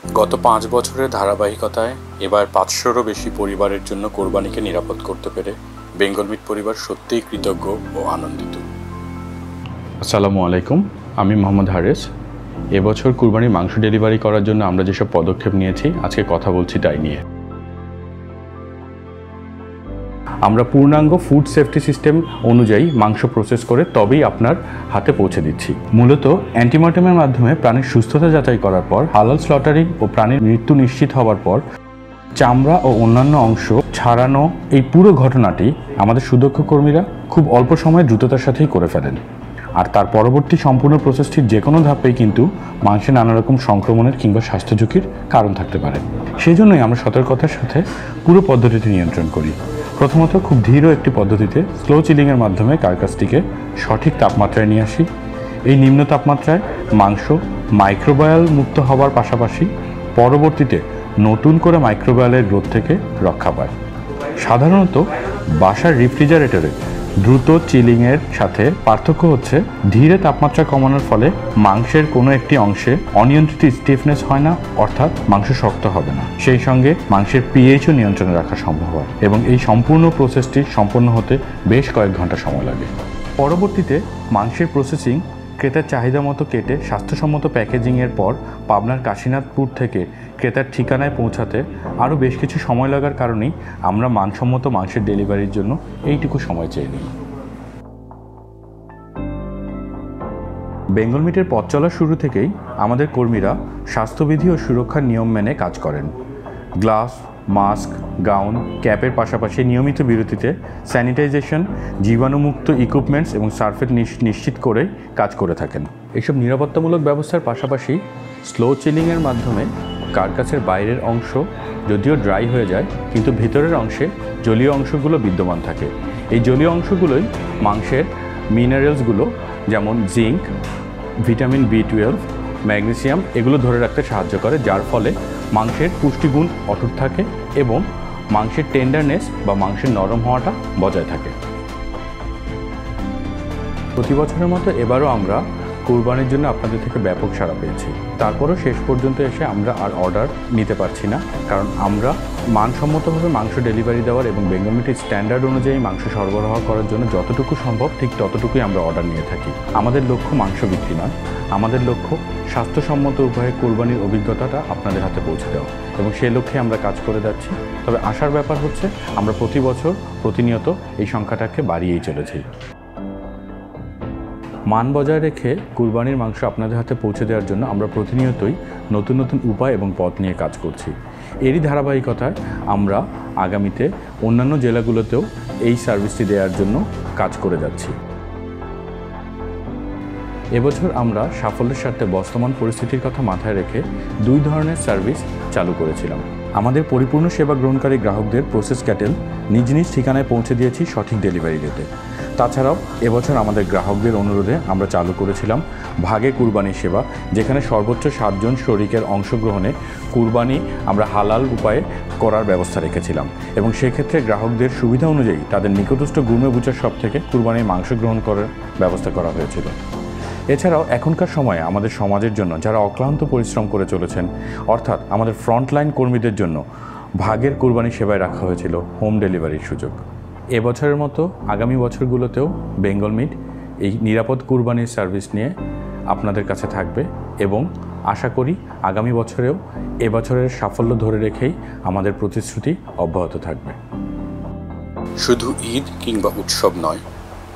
গত 5 বছরের ধারাবাহিকতায় এবার 500-রও বেশি পরিবারের জন্য কোরবানিকে নিরাপদ করতে পেরে বেঙ্গল মিট পরিবার সত্যিই কৃতজ্ঞ ও আনন্দিত। আসসালামু আলাইকুম, আমি মোহাম্মদ হারেস। এবছর কুরবানির মাংস ডেলিভারি করার জন্য আমরা যেসব পদক্ষেপ নিয়েছি আজকে কথা বলছি তাই নিয়ে। আমরা পূর্ণাঙ্গ ফুড সেফটি সিস্টেম অনুযায়ী মাংস প্রসেস করে তবেই আপনার হাতে পৌঁছে দিচ্ছি। মূলত অ্যান্টিমর্টেমের মাধ্যমে প্রাণীর সুস্থতা যাচাই করার পর, হালাল স্লটারিং ও প্রাণীর মৃত্যু নিশ্চিত হওয়ার পর চামড়া ও অন্যান্য অংশ ছাড়ানো এই পুরো ঘটনাটি আমাদের সুদক্ষ কর্মীরা খুব অল্প সময়ে দ্রুততার সাথেই করে ফেলেন। আর তার পরবর্তী সম্পূর্ণ প্রসেসটির যে কোনো ধাপেই কিন্তু মাংসে নানা রকম সংক্রমণের কিংবা স্বাস্থ্য ঝুঁকির কারণ থাকতে পারে। সেই জন্যই আমরা সতর্কতার সাথে পুরো পদ্ধতিটি নিয়ন্ত্রণ করি। প্রথমত খুব ধীর একটি পদ্ধতিতে স্লো চিলিংয়ের মাধ্যমে কার্কাসটিকে সঠিক তাপমাত্রায় নিয়ে আসি। এই নিম্ন তাপমাত্রায় মাংস মাইক্রোবায়াল মুক্ত হওয়ার পাশাপাশি পরবর্তীতে নতুন করে মাইক্রোবায়ালের গ্রোথ থেকে রক্ষা পায়। সাধারণত বাসার রেফ্রিজারেটরে দ্রুত চিলিংয়ের সাথে পার্থক্য হচ্ছে ধীরে তাপমাত্রা কমানোর ফলে মাংসের কোনো একটি অংশে অনিয়ন্ত্রিত স্টিফনেস হয় না, অর্থাৎ মাংস শক্ত হবে না। সেই সঙ্গে মাংসের পিএইচও নিয়ন্ত্রণে রাখা সম্ভব হয় এবং এই সম্পূর্ণ প্রসেসটি সম্পন্ন হতে বেশ কয়েক ঘন্টা সময় লাগে। পরবর্তীতে মাংসের প্রসেসিং ক্রেতার চাহিদা মতো কেটে স্বাস্থ্যসম্মত প্যাকেজিংয়ের পর পাবনার কাশীনাথপুর থেকে ক্রেতার ঠিকানায় পৌঁছাতে আরও বেশ কিছু সময় লাগার কারণেই আমরা মানসম্মত মাংসের ডেলিভারির জন্য এইটুকু সময় চেয়ে নিই। বেঙ্গল মিটের পথ চলার শুরু থেকেই আমাদের কর্মীরা স্বাস্থ্যবিধি ও সুরক্ষার নিয়ম মেনে কাজ করেন। গ্লাভস, মাস্ক, গাউন, ক্যাপের পাশাপাশি নিয়মিত বিরতিতে স্যানিটাইজেশন, জীবাণুমুক্ত ইকুইপমেন্টস এবং সার্ফেট নিশ্চিত করে কাজ করে থাকেন। এইসব নিরাপত্তামূলক ব্যবস্থার পাশাপাশি স্লো চিলিংয়ের মাধ্যমে কার্কাসের বাইরের অংশ যদিও ড্রাই হয়ে যায়, কিন্তু ভেতরের অংশে জলীয় অংশগুলো বিদ্যমান থাকে। এই জলীয় অংশগুলোই মাংসের মিনারেলসগুলো যেমন জিঙ্ক, ভিটামিন B12, ম্যাগনেসিয়াম এগুলো ধরে রাখতে সাহায্য করে, যার ফলে মাংসের পুষ্টিগুণ অটুট থাকে এবং মাংসের টেন্ডারনেস বা মাংসের নরম হওয়াটা বজায় থাকে। প্রতি বছরের মতো এবারও আমরা কুরবানির জন্য আপনাদের থেকে ব্যাপক সাড়া পেয়েছি। তারপরও শেষ পর্যন্ত এসে আমরা আর অর্ডার নিতে পারছি না, কারণ আমরা মানসম্মতভাবে মাংস ডেলিভারি দেওয়ার এবং বেঙ্গল মিটের স্ট্যান্ডার্ড অনুযায়ী মাংস সরবরাহ করার জন্য যতটুকু সম্ভব ঠিক ততটুকুই আমরা অর্ডার নিয়ে থাকি। আমাদের লক্ষ্য মাংস বিক্রি নয়, আমাদের লক্ষ্য স্বাস্থ্যসম্মত উপায়ে কোরবানির অভিজ্ঞতাটা আপনাদের হাতে পৌঁছে দেওয়া, এবং সেই লক্ষ্যে আমরা কাজ করে যাচ্ছি। তবে আশার ব্যাপার হচ্ছে আমরা প্রতি বছর প্রতিনিয়ত এই সংখ্যাটাকে বাড়িয়েই চলেছি। মান বজায় রেখে কুরবানির মাংস আপনাদের হাতে পৌঁছে দেওয়ার জন্য আমরা প্রতিনিয়তই নতুন নতুন উপায় এবং পথ নিয়ে কাজ করছি। এরই ধারাবাহিকতায় আমরা আগামীতে অন্যান্য জেলাগুলোতেও এই সার্ভিসটি দেওয়ার জন্য কাজ করে যাচ্ছি। এবছর আমরা সাফল্যের স্বার্থে বর্তমান পরিস্থিতির কথা মাথায় রেখে 2 ধরনের সার্ভিস চালু করেছিলাম। আমাদের পরিপূর্ণ সেবা গ্রহণকারী গ্রাহকদের প্রসেস ক্যাটেল নিজ নিজ ঠিকানায় পৌঁছে দিয়েছি সঠিক ডেলিভারি ডেটে। তাছাড়াও এবছর আমাদের গ্রাহকদের অনুরোধে আমরা চালু করেছিলাম ভাগে কুরবানি সেবা, যেখানে সর্বোচ্চ 7 জন শরিকের অংশগ্রহণে কুরবানি আমরা হালাল উপায়ে করার ব্যবস্থা রেখেছিলাম, এবং সেক্ষেত্রে গ্রাহকদের সুবিধা অনুযায়ী তাদের নিকটস্থ গুরমে বুচার শপ থেকে কুরবানির মাংস গ্রহণ করার ব্যবস্থা করা হয়েছিল। এছাড়াও এখনকার সময়ে আমাদের সমাজের জন্য যারা অক্লান্ত পরিশ্রম করে চলেছেন, অর্থাৎ আমাদের ফ্রন্টলাইন কর্মীদের জন্য ভাগের কুরবানি সেবায় রাখা হয়েছিল হোম ডেলিভারির সুযোগ। এবছরের মতো আগামী বছরগুলোতেও বেঙ্গল মিট এই নিরাপদ কুরবানির সার্ভিস নিয়ে আপনাদের কাছে থাকবে, এবং আশা করি আগামী বছরেও এবছরের সাফল্য ধরে রেখেই আমাদের প্রতিশ্রুতি অব্যাহত থাকবে। শুধু ঈদ কিংবা উৎসব নয়,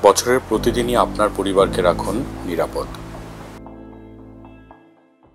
বছরের প্রতিদিনই আপনার পরিবারকে রাখুন নিরাপদ।